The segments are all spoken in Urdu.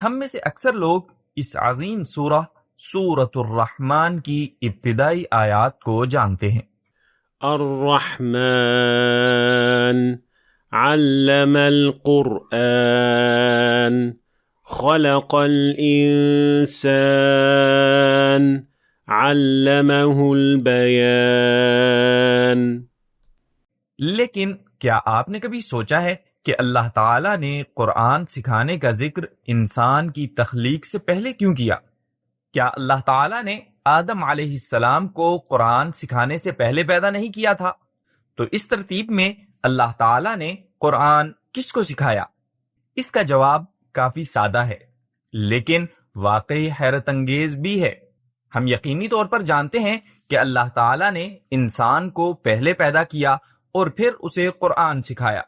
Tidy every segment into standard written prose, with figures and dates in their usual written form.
ہم میں سے اکثر لوگ اس عظیم سورۃ الرحمن کی ابتدائی آیات کو جانتے ہیں۔ الرحمن علم القرآن خلق الإنسان علمه البيان۔ لیکن کیا آپ نے کبھی سوچا ہے کہ اللہ تعالیٰ نے قرآن سکھانے کا ذکر انسان کی تخلیق سے پہلے کیوں کیا؟ کیا اللہ تعالیٰ نے آدم علیہ السلام کو قرآن سکھانے سے پہلے پیدا نہیں کیا تھا؟ تو اس ترتیب میں اللہ تعالیٰ نے قرآن کس کو سکھایا؟ اس کا جواب کافی سادہ ہے، لیکن واقعی حیرت انگیز بھی ہے۔ ہم یقینی طور پر جانتے ہیں کہ اللہ تعالیٰ نے انسان کو پہلے پیدا کیا اور پھر اسے قرآن سکھایا۔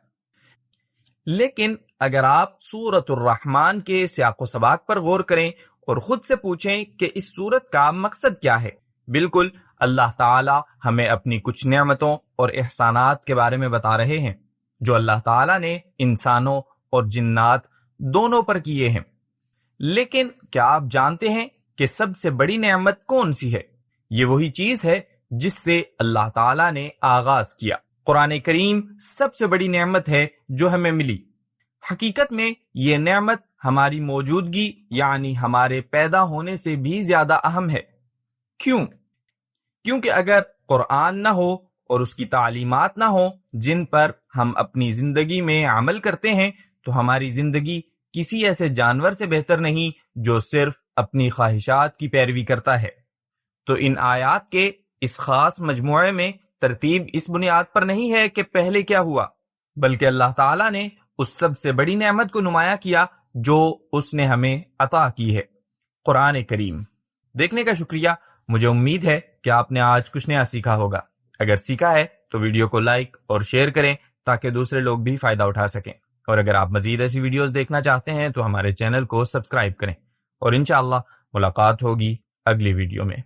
لیکن اگر آپ سورۃ الرحمن کے سیاق و سباق پر غور کریں اور خود سے پوچھیں کہ اس سورت کا مقصد کیا ہے، بالکل اللہ تعالیٰ ہمیں اپنی کچھ نعمتوں اور احسانات کے بارے میں بتا رہے ہیں جو اللہ تعالیٰ نے انسانوں اور جنات دونوں پر کیے ہیں۔ لیکن کیا آپ جانتے ہیں کہ سب سے بڑی نعمت کون سی ہے؟ یہ وہی چیز ہے جس سے اللہ تعالیٰ نے آغاز کیا۔ قرآن کریم سب سے بڑی نعمت ہے جو ہمیں ملی۔ حقیقت میں یہ نعمت ہماری موجودگی یعنی ہمارے پیدا ہونے سے بھی زیادہ اہم ہے۔ کیوں؟ کیونکہ اگر قرآن نہ ہو اور اس کی تعلیمات نہ ہوں جن پر ہم اپنی زندگی میں عمل کرتے ہیں تو ہماری زندگی کسی ایسے جانور سے بہتر نہیں جو صرف اپنی خواہشات کی پیروی کرتا ہے۔ تو ان آیات کے اس خاص مجموعے میں ترتیب اس بنیاد پر نہیں ہے کہ پہلے کیا ہوا، بلکہ اللہ تعالیٰ نے اس سب سے بڑی نعمت کو نمایاں کیا جو اس نے ہمیں عطا کی ہے، قرآن کریم۔ دیکھنے کا شکریہ۔ مجھے امید ہے کہ آپ نے آج کچھ نیا سیکھا ہوگا۔ اگر سیکھا ہے تو ویڈیو کو لائک اور شیئر کریں تاکہ دوسرے لوگ بھی فائدہ اٹھا سکیں، اور اگر آپ مزید ایسی ویڈیوز دیکھنا چاہتے ہیں تو ہمارے چینل کو سبسکرائب کریں، اور انشاءاللہ ملاقات ہوگی اگلی ویڈیو میں۔